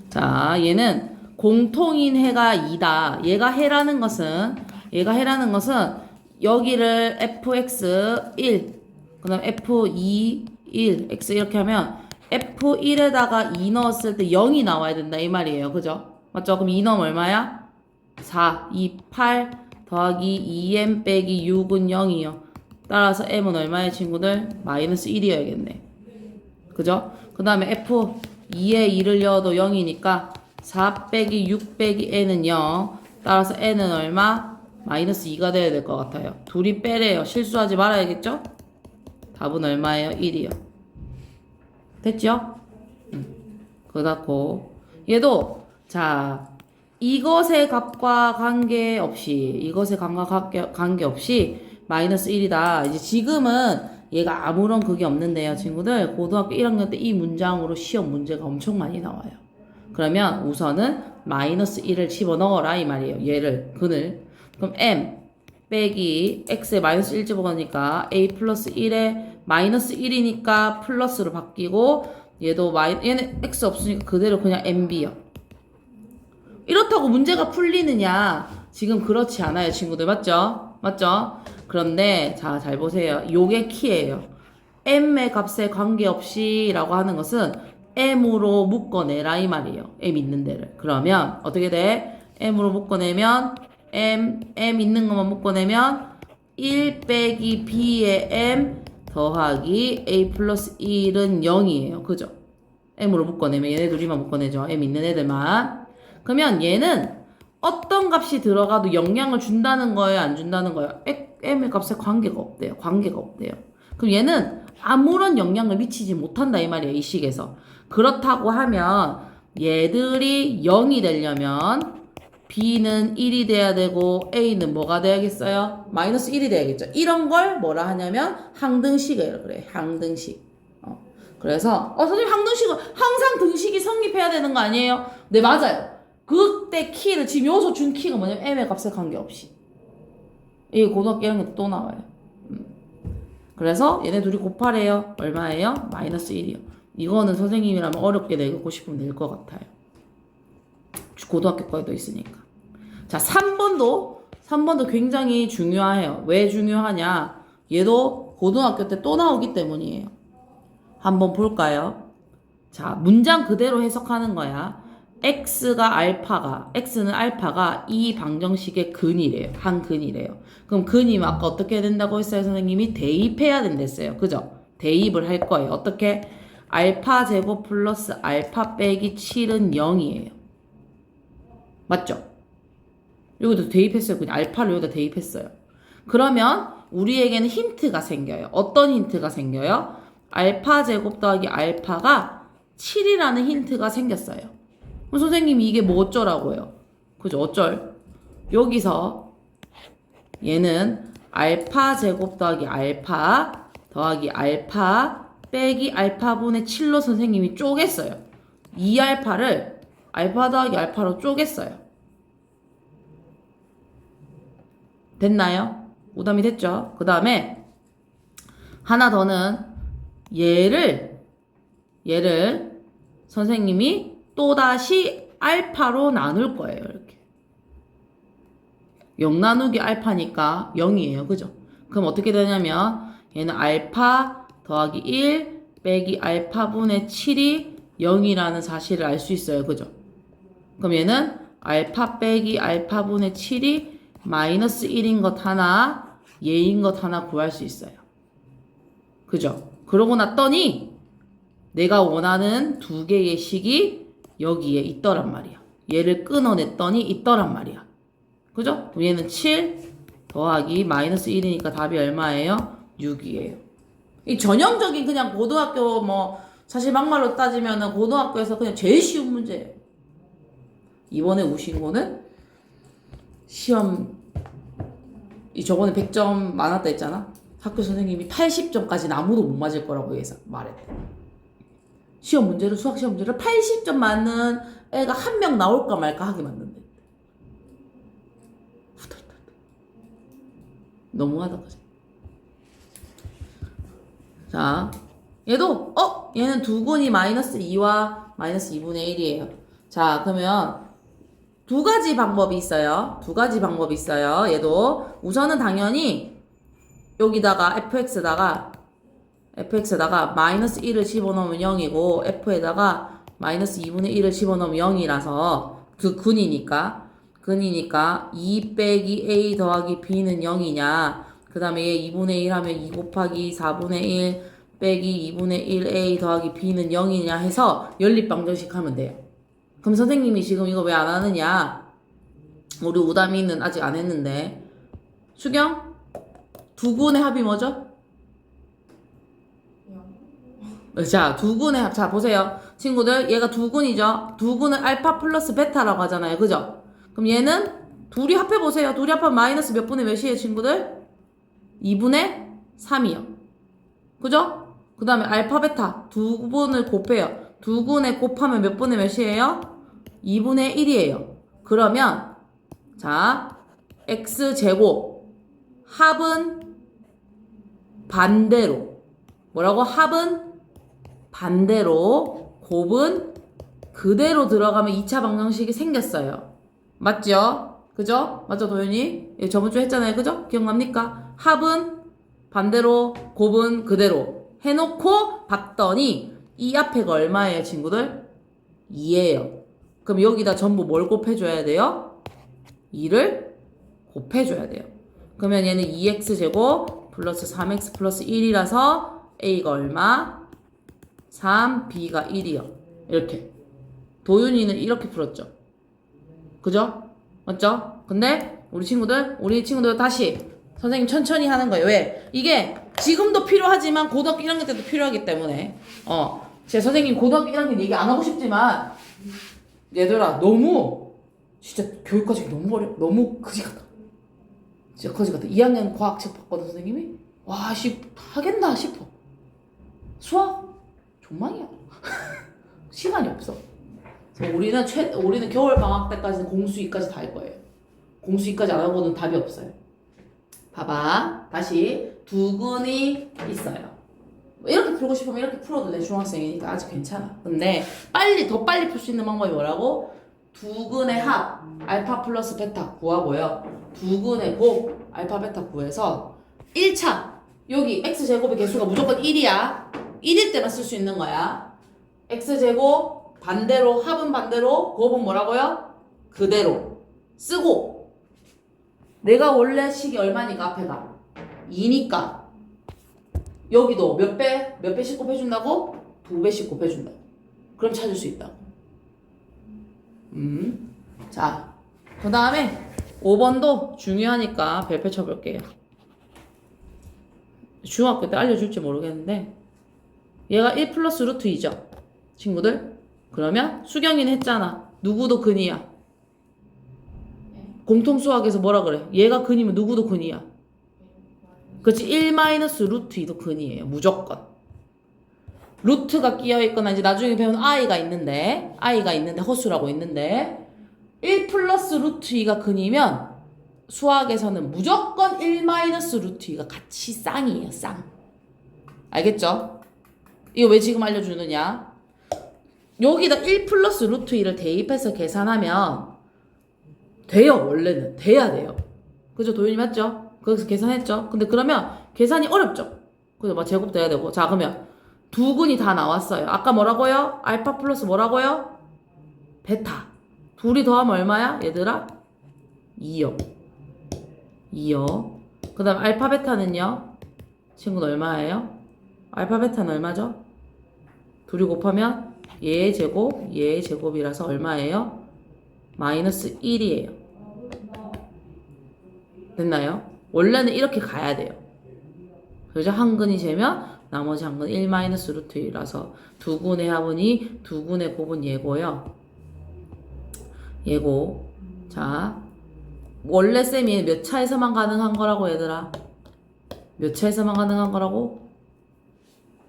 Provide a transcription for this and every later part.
자, 얘는 공통인 해가 2다. 얘가 해라는 것은 여기를 fx1, 그 다음 f2, 1, x 이렇게 하면 f1에다가 2 넣었을 때 0이 나와야 된다. 이 말이에요. 그죠? 맞죠? 그럼 2 넣으면 얼마야? 4, 2, 8 더하기 2m 빼기 6은 0이요. 따라서 m은 얼마예요, 친구들? 마이너스 1이어야겠네. 그죠? 그 다음에 f2에 2를 넣어도 0이니까 4 빼기 6 빼기 n은 0. 따라서 n은 얼마? 마이너스 2가 돼야 될 것 같아요. 둘이 빼래요. 실수하지 말아야겠죠? 답은 얼마예요? 1이요. 됐죠? 그렇고 얘도 자 이것의 값과 관계없이 마이너스 1이다. 이제 지금은 얘가 아무런 그게 없는데요, 친구들. 고등학교 1학년 때 이 문장으로 시험 문제가 엄청 많이 나와요. 그러면 우선은 마이너스 1을 집어넣어라 이 말이에요. 얘를 근을. 그럼 m 빼기 x에 마이너스 1 집어넣으니까 a 플러스 1에 마이너스 1이니까 플러스로 바뀌고 얘는 x 없으니까 그대로 그냥 mb요. 이렇다고 문제가 풀리느냐? 지금 그렇지 않아요, 친구들. 맞죠? 맞죠? 그런데 자, 잘 보세요. 요게 키예요. m의 값에 관계없이 라고 하는 것은 m으로 묶어내라 이 말이에요. m 있는 데를. 그러면 어떻게 돼? m으로 묶어내면 m 있는 것만 묶어내면 1 빼기 b의 m 더하기 a 플러스 1은 0이에요. 그죠? m으로 묶어내면 얘네 둘이만 묶어내죠. m 있는 애들만. 그러면 얘는 어떤 값이 들어가도 영향을 준다는 거예요? 안 준다는 거예요? m의 값에 관계가 없대요. 그럼 얘는 아무런 영향을 미치지 못한다 이 말이에요. 이 식에서. 그렇다고 하면 얘들이 0이 되려면 b는 1이 돼야 되고 a는 뭐가 돼야겠어요? 마이너스 1이 돼야겠죠. 이런 걸 뭐라 하냐면 항등식이에요. 그래, 항등식. 그래서 선생님 항등식은 항상 등식이 성립해야 되는 거 아니에요? 네, 맞아요. 그때 키를 지금 여기서 준 키가 뭐냐면 m의 값에 관계없이. 이게 고등학교 1학년 때 또 나와요. 그래서 얘네 둘이 곱하래요. 얼마예요? 마이너스 1이요. 이거는 선생님이라면 어렵게 내고 싶으면 낼 것 같아요. 고등학교 거에도 있으니까. 자, 3번도 굉장히 중요해요. 왜 중요하냐? 얘도 고등학교 때 또 나오기 때문이에요. 한번 볼까요? 자, 문장 그대로 해석하는 거야. x는 알파가 이 방정식의 근이래요. 한 근이래요. 그럼 근이면 아까 어떻게 해야 된다고 했어요? 선생님이 대입해야 된댔어요. 그죠? 대입을 할 거예요. 어떻게? 알파 제곱 플러스 알파 빼기 7은 0이에요. 맞죠? 여기도 대입했어요. 그냥 알파를 여기다 대입했어요. 그러면 우리에게는 힌트가 생겨요. 어떤 힌트가 생겨요? 알파 제곱 더하기 알파가 7이라는 힌트가 생겼어요. 그럼 선생님이 이게 뭐 어쩌라고요? 그죠? 어쩔? 여기서 얘는 알파 제곱 더하기 알파 빼기 알파분의 7로 선생님이 쪼갰어요. 이 알파를 알파 더하기 알파로 쪼갰어요. 됐나요? 오답이 됐죠? 그 다음에 하나 더는 얘를 선생님이 또다시 알파로 나눌 거예요. 이렇게 0 나누기 알파니까 0이에요. 그죠? 그럼 어떻게 되냐면 얘는 알파 더하기 1 빼기 알파분의 7이 0이라는 사실을 알 수 있어요. 그죠? 그럼 얘는 알파 빼기 알파분의 7이 마이너스 1인 것 하나, 얘인 것 하나 구할 수 있어요. 그죠? 그러고 났더니 내가 원하는 두 개의 식이 여기에 있더란 말이야. 얘를 끊어냈더니 있더란 말이야. 그죠? 그럼 얘는 7 더하기 마이너스 1이니까 답이 얼마예요? 6이에요. 이 전형적인 그냥 고등학교 사실 막말로 따지면은 고등학교에서 그냥 제일 쉬운 문제예요. 이번에 오신 거는 시험 저번에 100점 많았다 했잖아. 학교 선생님이 80점까지는 아무도 못 맞을 거라고 말했대. 수학 시험 문제를 80점 맞는 애가 한 명 나올까 말까 하게 만든대. 너무하다, 그지? 자, 얘는 두 근이 마이너스 2와 마이너스 2분의 1이에요. 자, 그러면 두 가지 방법이 있어요. 두 가지 방법이 있어요. 얘도 우선은 당연히 여기다가 fx에다가 마이너스 1을 집어넣으면 0이고 f에다가 마이너스 2분의 1을 집어넣으면 0이라서 그 근이니까 2 빼기 a 더하기 b는 0이냐, 그 다음에 얘 2분의 1 하면 2 곱하기 4분의 1 빼기 2분의 1a 더하기 b는 0이냐 해서 연립방정식 하면 돼요. 그럼 선생님이 지금 이거 왜 안 하느냐, 우리 우담이는 아직 안 했는데. 수경, 두근의 합이 뭐죠? 자, 두근의 합. 자, 보세요. 친구들, 얘가 두근이죠? 두근은 알파 플러스 베타라고 하잖아요. 그죠? 그럼 얘는 둘이 합해보세요. 둘이 합하면 마이너스 몇 분의 몇이에요, 친구들? 2분의 3이요. 그죠? 그 다음에 알파 베타. 두 분을 곱해요. 두근에 곱하면 몇 분의 몇이에요? 2분의 1이에요. 그러면, 자, x제곱. 합은 반대로. 뭐라고? 합은 반대로, 곱은 그대로 들어가면 2차 방정식이 생겼어요. 맞죠? 그죠? 맞죠, 도현이? 예, 저번 주에 했잖아요. 그죠? 기억납니까? 합은 반대로, 곱은 그대로 해놓고 봤더니 이 앞에가 얼마예요, 친구들? 2예요. 그럼 여기다 전부 뭘 곱해줘야 돼요? 2를 곱해줘야 돼요. 그러면 얘는 2x제곱 플러스 3x 플러스 1이라서 a가 얼마? 3, b가 1이요. 이렇게. 도윤이는 이렇게 풀었죠. 그죠? 맞죠? 근데 우리 친구들 다시 선생님 천천히 하는 거예요. 왜? 이게 지금도 필요하지만 고등학교 1학년 때도 필요하기 때문에 제 선생님 고등학교 1학년 얘기 안 하고 싶지만 얘들아 너무 진짜 교육 과정이 너무 그지 같다. 진짜 거지 같아. 2학년 과학책 봤거든 선생님이. 와, 하겠나 싶어. 수학? 존망이야. 시간이 없어. 그래서 우리는 겨울 방학 때까지는 공수2까지 다 할 거예요. 공수2까지 안 하고는 답이 없어요. 봐봐. 다시 두근이 있어요. 이렇게 풀고 싶으면 이렇게 풀어도 돼. 중학생이니까 아직 괜찮아. 근데 더 빨리 풀 수 있는 방법이 뭐라고? 두근의 합 알파 플러스 베타 구하고요. 두근의 곱 알파 베타 구해서 1차 여기 x제곱의 개수가 무조건 1이야. 1일 때만 쓸 수 있는 거야. x제곱 반대로, 합은 반대로, 곱은 뭐라고요? 그대로 쓰고, 내가 원래 식이 얼마니까 앞에가 2니까 여기도 몇 배씩 곱해준다고? 2배씩 곱해준다고. 그럼 찾을 수 있다고. 자, 그 다음에 5번도 중요하니까 별표 쳐볼게요. 중학교 때 알려줄지 모르겠는데 얘가 1 플러스 루트 2죠 친구들? 그러면 수경이는 했잖아. 누구도 근이야. 공통수학에서 뭐라 그래? 얘가 근이면 누구도 근이야. 그렇지. 1 마이너스 루트 2도 근이에요. 무조건. 루트가 끼어있거나 이제 나중에 배우는 i가 있는데 허수라고 있는데 1 플러스 루트 2가 근이면 수학에서는 무조건 1 마이너스 루트 2가 같이 쌍이에요. 쌍. 알겠죠? 이거 왜 지금 알려주느냐? 여기다 1 플러스 루트 2를 대입해서 계산하면 돼요. 원래는 돼야 돼요. 그죠? 도윤이 맞죠? 그래서 계산했죠? 근데 그러면 계산이 어렵죠? 그래서 막 제곱도 해야 되고. 자, 그러면 두근이 다 나왔어요. 아까 뭐라고요? 알파 플러스 뭐라고요? 베타. 둘이 더하면 얼마야? 얘들아? 2요. 그 다음 알파 베타는요? 친구는 얼마예요? 알파 베타는 얼마죠? 둘이 곱하면 얘의 제곱이라서 얼마예요? 마이너스 1이에요. 됐나요? 원래는 이렇게 가야 돼요. 그죠? 한 근이 재면 나머지 한 근 1 마이너스 루트 1이라서 두 근의 합은이 두 근의 곱은 얘고요. 얘고. 자, 원래 쌤이 몇 차에서만 가능한 거라고 얘들아? 몇 차에서만 가능한 거라고?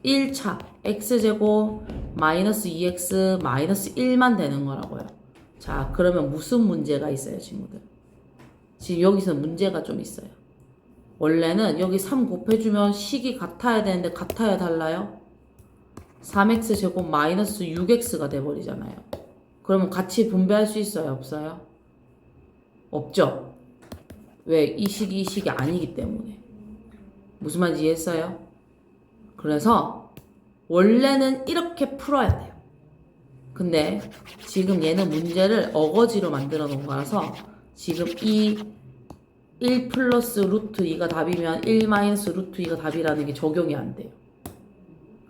1차 x제곱 마이너스 2x 마이너스 1만 되는 거라고요. 자, 그러면 무슨 문제가 있어요, 친구들? 지금 여기서 문제가 좀 있어요. 원래는 여기 3 곱해주면 식이 같아야 되는데 같아야 달라요? 3x제곱 마이너스 6x가 돼버리잖아요. 그러면 같이 분배할 수 있어요? 없어요? 없죠? 왜? 이 식이 아니기 때문에. 무슨 말인지 이해했어요? 그래서 원래는 이렇게 풀어야 돼요. 근데 지금 얘는 문제를 어거지로 만들어 놓은 거라서 지금 이 1 플러스 루트 2가 답이면 1 마이너스 루트 2가 답이라는 게 적용이 안 돼요.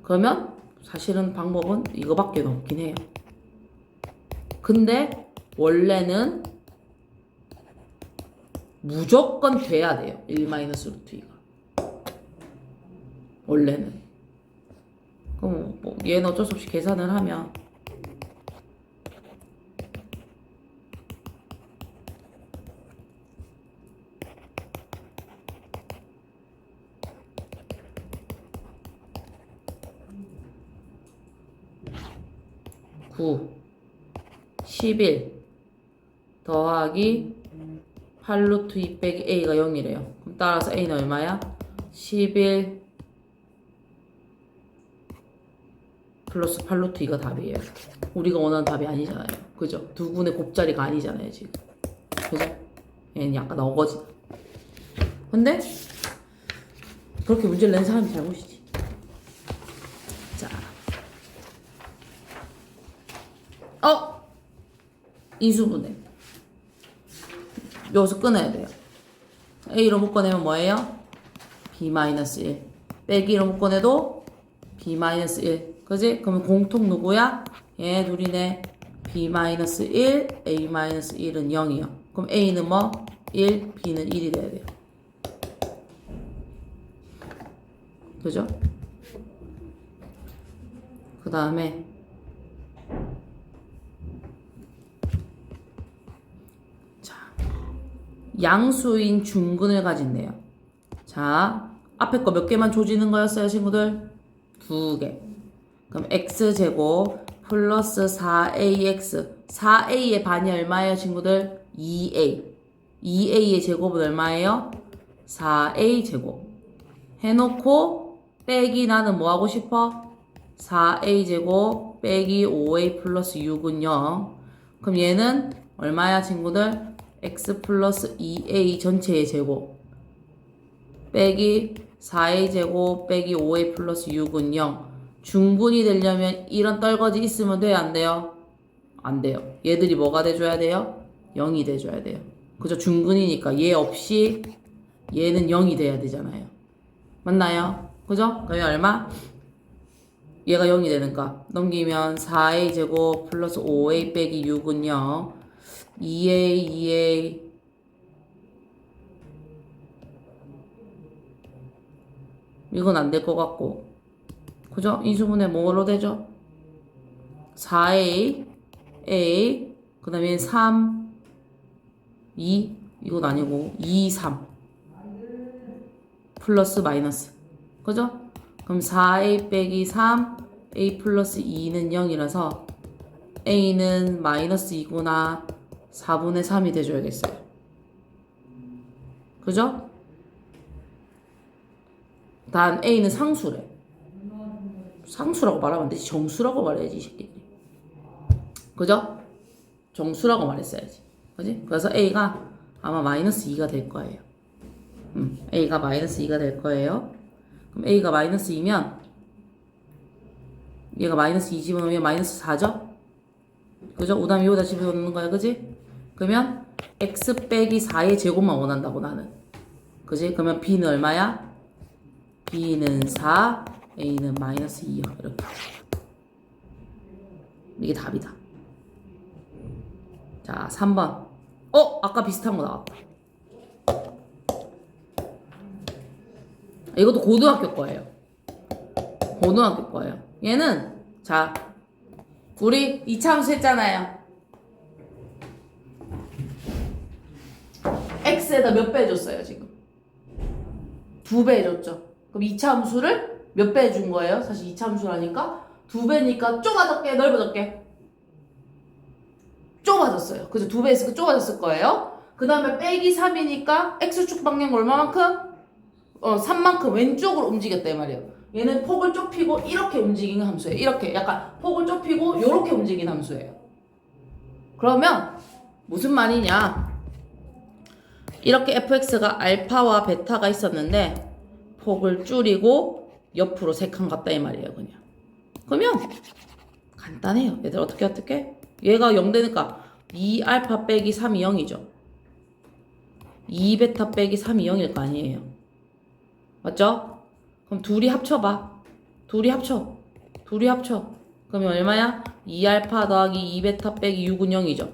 그러면 사실은 방법은 이거밖에 없긴 해요. 근데 원래는 무조건 돼야 돼요. 1 마이너스 루트 2가. 원래는. 그럼 뭐 얘는 어쩔 수 없이 계산을 하면 (9) 11 더하기 8루트 2 빼기 a가 0이래요. 그럼 따라서 a는 얼마야? 11 플러스 8루트 2가 답이에요. 우리가 원하는 답이 아니잖아요. 그죠? 두 분의 곱자리가 아니잖아요, 지금. 그죠? 얘는 약간 어거지다. 근데 그렇게 문제를 낸 사람이 잘못이지. 자, 인수분해. 여기서 끊어야 돼요. a로 묶어내면 뭐예요? b-1 빼기로 묶어내도 b-1 그지? 그러면 공통 누구야? 얘 둘이네. b-1 a-1은 0이요. 그럼 a는 뭐? 1 b는 1이 돼야 돼요. 그죠? 그 다음에 양수인 중근을 가진대요. 자, 앞에 거 몇 개만 조지는 거였어요, 친구들? 2개. 그럼 x제곱 플러스 4ax. 4a의 반이 얼마예요, 친구들? 2a. 2a의 제곱은 얼마예요? 4a 제곱. 해놓고 빼기 나는 뭐 하고 싶어? 4a 제곱 빼기 5a 플러스 6은 0. 그럼 얘는 얼마야, 친구들? x 플러스 2a 전체의 제곱 빼기 4a 제곱 빼기 5a 플러스 6은 0. 중분이 되려면 이런 떨거지 있으면 돼요? 안 돼요? 안 돼요. 얘들이 뭐가 돼줘야 돼요? 0이 돼줘야 돼요. 그죠? 중근이니까 얘 없이 얘는 0이 돼야 되잖아요. 맞나요? 그죠? 그러면 얼마? 얘가 0이 되는가? 넘기면 4a 제곱 플러스 5a 빼기 6은 0. 2a 이건 안 될 것 같고 그죠? 인수분해 뭐로 되죠? 4a 그 다음에 3 2 이건 아니고 2 3 플러스 마이너스 그죠? 그럼 4a 빼기 3 a 플러스 2는 0이라서 a는 마이너스 2구나 4분의 3이 돼줘야겠어요. 그죠? 단 A는 상수래. 상수라고 말하면 안 되지. 정수라고 말해야지, 이 새끼들이. 그죠? 정수라고 말했어야지. 그지? 그래서 A가 아마 마이너스 2가 될 거예요. A가 마이너스 2가 될 거예요. 그럼 A가 마이너스 2면 얘가 마이너스 2 집어넣으면 마이너스 4죠? 그죠? 그 다음에 여기다 집어넣는 거야, 그지? 그러면 x 빼기 4의 제곱만 원한다고 나는. 그지? 그러면 b는 얼마야? b는 4, a는 마이너스 2요. 이렇게. 이게 답이다. 자, 3번. 아까 비슷한 거 나왔다. 이것도 고등학교 거예요. 고등학교 거예요. 얘는 자, 우리 이차함수 했잖아요. x에다 몇 배 줬어요, 지금? 2배 줬죠. 그럼 이차함수를 몇 배 준 거예요? 사실 이차함수라니까 2배니까 좁아졌게, 넓어졌게? 좁아졌어요. 그죠? 2배 했으니까 좁아졌을 거예요. 그 다음에 빼기 3이니까 x축 방향 얼마만큼? 3만큼 왼쪽으로 움직였다 이 말이에요. 얘는 폭을 좁히고 이렇게 움직이는 함수예요. 이렇게 약간 폭을 좁히고 이렇게 움직이는 함수예요. 그러면 무슨 말이냐? 이렇게 fx가 알파와 베타가 있었는데 폭을 줄이고 옆으로 3칸 갔다 이 말이에요. 그냥. 그러면 간단해요. 얘들 어떻게? 얘가 0 되니까 2알파 빼기 3이 0이죠. 2베타 빼기 3이 0일 거 아니에요. 맞죠? 그럼 둘이 합쳐봐. 둘이 합쳐. 그러면 얼마야? 2알파 더하기 2베타 빼기 6은 0이죠.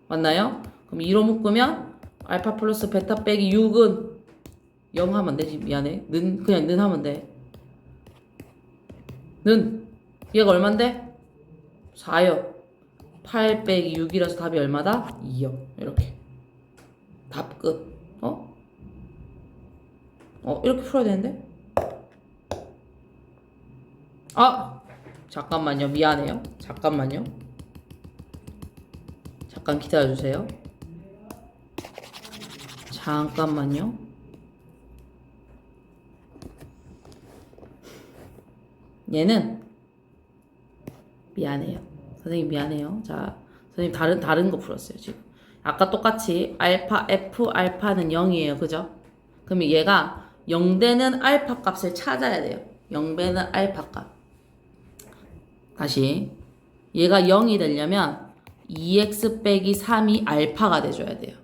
맞나요? 그럼 2로 묶으면 알파 플러스 베타 빼기 6은 0 하면 되지. 미안해. 그냥 는 하면 돼. 는 얘가 얼만데? 4요. 8 빼기 6이라서 답이 얼마다? 2요. 이렇게. 답 끝. 이렇게 풀어야 되는데? 잠깐만요. 미안해요. 잠깐만요. 잠깐 기다려주세요. 잠깐만요. 얘는 미안해요. 선생님 미안해요. 자, 선생님 다른 거 풀었어요, 지금. 아까 똑같이 알파 F 알파는 0이에요. 그죠? 그러면 얘가 0되는 알파 값을 찾아야 돼요. 0되는 알파 값. 다시 얘가 0이 되려면 2x 빼기 3이 알파가 돼줘야 돼요.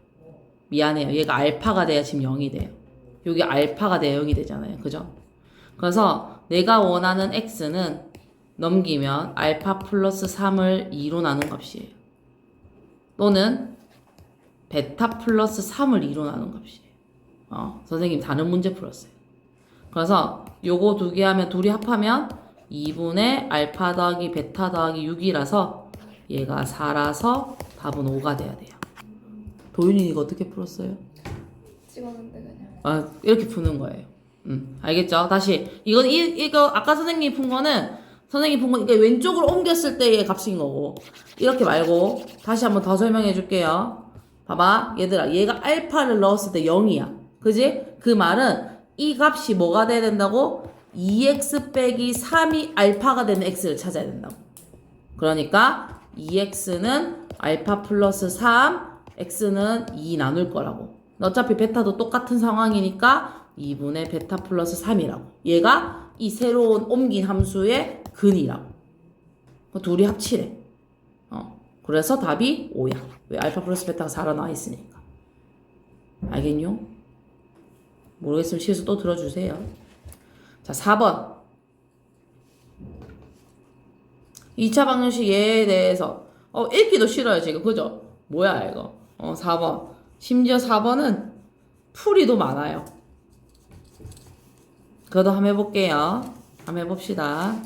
미안해요. 얘가 알파가 돼야 지금 0이 돼요. 여기 알파가 돼야 0이 되잖아요. 그죠? 그래서 내가 원하는 x는 넘기면 알파 플러스 3을 2로 나눈 값이에요. 또는 베타 플러스 3을 2로 나눈 값이에요. 선생님 다른 문제 풀었어요. 그래서 요거 두 개 하면 둘이 합하면 2분의 알파 더하기 베타 더하기 6이라서 얘가 4라서 답은 5가 돼야 돼요. 도윤이 이거 어떻게 풀었어요? 찍었는데 그냥. 이렇게 푸는 거예요. 알겠죠? 다시 이거 아까 선생님이 푼 거는 이게 왼쪽으로 옮겼을 때의 값인 거고 이렇게 말고 다시 한번 더 설명해 줄게요. 봐봐 얘들아 얘가 알파를 넣었을 때 0이야. 그지? 그 말은 이 값이 뭐가 돼야 된다고? 2x 빼기 3이 알파가 되는 x를 찾아야 된다고. 그러니까 2x는 알파 플러스 3 x는 2 나눌 거라고. 어차피 베타도 똑같은 상황이니까 2분의 베타 플러스 3이라고. 얘가 이 새로운 옮긴 함수의 근이라고. 둘이 합치래. 그래서 답이 5야. 왜? 알파 플러스 베타가 4로 나와 있으니까. 알겠뇨? 모르겠으면 시에서 또 들어주세요. 자, 4번. 2차 방정식 얘에 대해서 읽기도 싫어요 지금. 그죠? 뭐야 이거. 4번. 심지어 4번은 풀이도 많아요. 그것도 한번 해볼게요. 한번 해봅시다.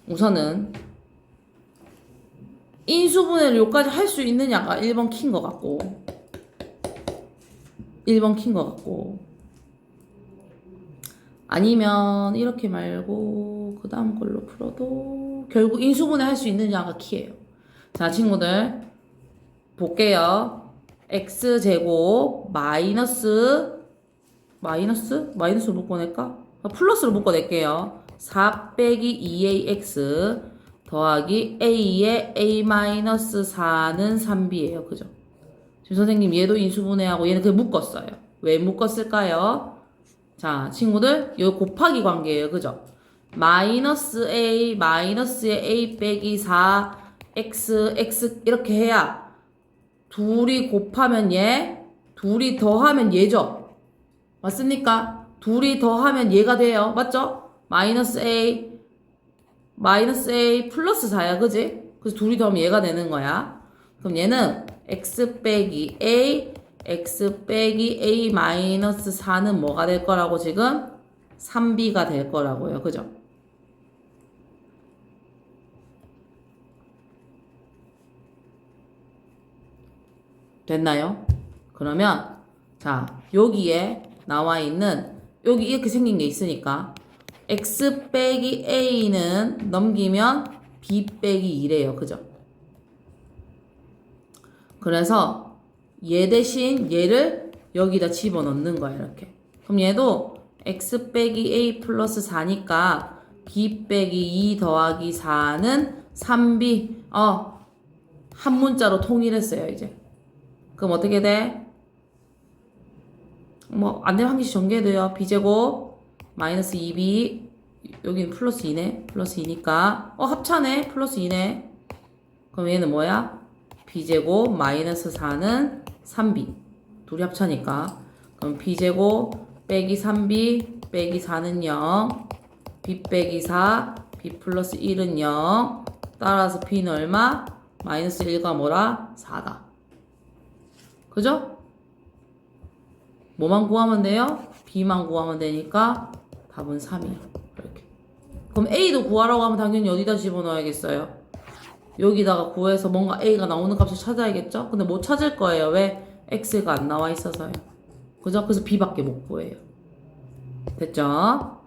우선은 인수분해를 여기까지 할 수 있느냐가 1번 킨 것 같고 1번 킨 것 같고 아니면 이렇게 말고 그 다음 걸로 풀어도 결국 인수분해 할 수 있느냐가 키예요. 자 친구들 볼게요. x제곱 마이너스로 묶어낼까? 플러스로 묶어낼게요. 4 빼기 2ax 더하기 a의 a-4는 3b예요. 그죠? 지금 선생님 얘도 인수분해하고 얘는 그냥 묶었어요. 왜 묶었을까요? 자 친구들 여기 곱하기 관계예요. 그죠? 마이너스 a 마이너스의 a 빼기 4 x 이렇게 해야 둘이 곱하면 얘 둘이 더하면 얘죠. 맞습니까? 둘이 더하면 얘가 돼요. 맞죠? 마이너스 a 플러스 4야. 그지? 그래서 둘이 더하면 얘가 되는 거야. 그럼 얘는 x 빼기 a 마이너스 4는 뭐가 될 거라고 지금? 3b가 될 거라고요. 그죠? 됐나요? 그러면 자 여기에 나와 있는 여기 이렇게 생긴 게 있으니까 x 빼기 a는 넘기면 b 빼기 2래요. 그죠? 그래서 얘 대신 얘를 여기다 집어넣는 거야. 이렇게 그럼 얘도 x 빼기 a 플러스 4니까 b 빼기 2 더하기 4는 3b. 한 문자로 통일했어요, 이제. 그럼 어떻게 돼? 뭐, 안 되면 한 개씩 전개돼요. b제곱 마이너스 2b. 여기는 플러스 2네. 플러스 2니까. 합차네. 플러스 2네. 그럼 얘는 뭐야? b제곱 마이너스 4는 3b. 둘이 합차니까. 그럼 b제곱 빼기 3b 빼기 4는 0. b 빼기 4, b 플러스 1은 0. 따라서 b는 얼마? 마이너스 1과 뭐라? 4다. 그죠? 뭐만 구하면 돼요? b만 구하면 되니까 답은 3이야. 이렇게. 그럼 a도 구하라고 하면 당연히 어디다 집어넣어야겠어요? 여기다가 구해서 뭔가 a가 나오는 값을 찾아야겠죠? 근데 못 찾을 거예요. 왜? x가 안 나와 있어서요. 그죠? 그래서 b밖에 못 구해요. 됐죠?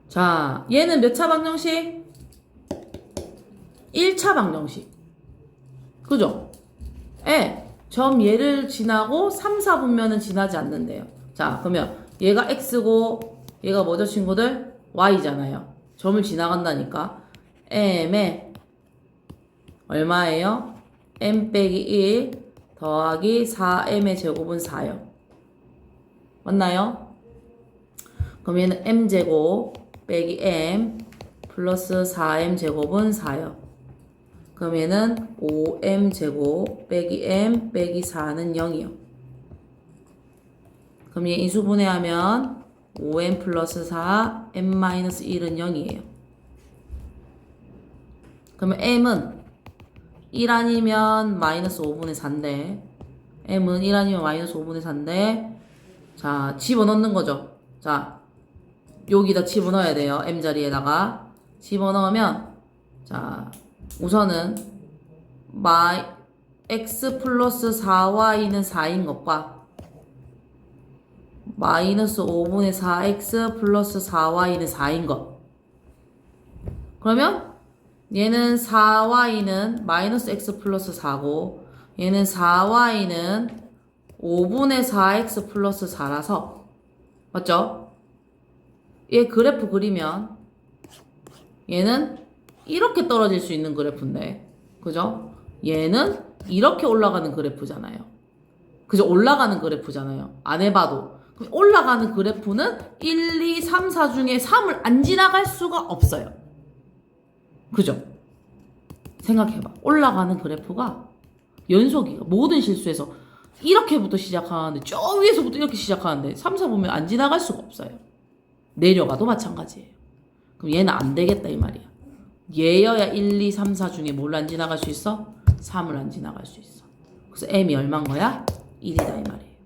자, 얘는 몇 차 방정식? 1차 방정식. 그죠? 점 얘를 지나고 3, 4분면은 지나지 않는데요. 자, 그러면 얘가 x고 얘가 뭐죠, 친구들? y잖아요. 점을 지나간다니까. m에 얼마예요? m 빼기 1 더하기 4m의 제곱은 4요. 맞나요? 그럼 얘는 m제곱 빼기 m 플러스 4m 제곱은 4요. 그럼 얘는 5m 제곱 빼기 m 빼기 4는 0이요. 그럼 얘 인수분해하면 5m 플러스 4 m 마이너스 1은 0이에요. 그러면 m은 1 아니면 마이너스 5분의 4인데 m은 1 아니면 마이너스 5분의 4인데 자, 집어넣는 거죠. 자, 여기다 집어넣어야 돼요. m 자리에다가 집어넣으면 자, 우선은 x 플러스 4y는 4인 것과 마이너스 5분의 4x 플러스 4y는 4인 것. 그러면 얘는 4y는 마이너스 x 플러스 4고 얘는 4y는 5분의 4x 플러스 4라서 맞죠? 얘 그래프 그리면 얘는 이렇게 떨어질 수 있는 그래프인데 그죠? 얘는 이렇게 올라가는 그래프잖아요. 그죠? 올라가는 그래프잖아요. 안 해봐도. 그럼 올라가는 그래프는 1, 2, 3, 4 중에 3을 안 지나갈 수가 없어요. 그죠? 생각해봐. 올라가는 그래프가 연속이가 모든 실수에서 이렇게부터 시작하는데 저 위에서부터 이렇게 시작하는데 3, 4 보면 안 지나갈 수가 없어요. 내려가도 마찬가지예요. 그럼 얘는 안 되겠다 이 말이야. 얘여야 1, 2, 3, 4 중에 뭘 안 지나갈 수 있어? 3을 안 지나갈 수 있어. 그래서 m이 얼마인 거야? 1이다 이 말이에요.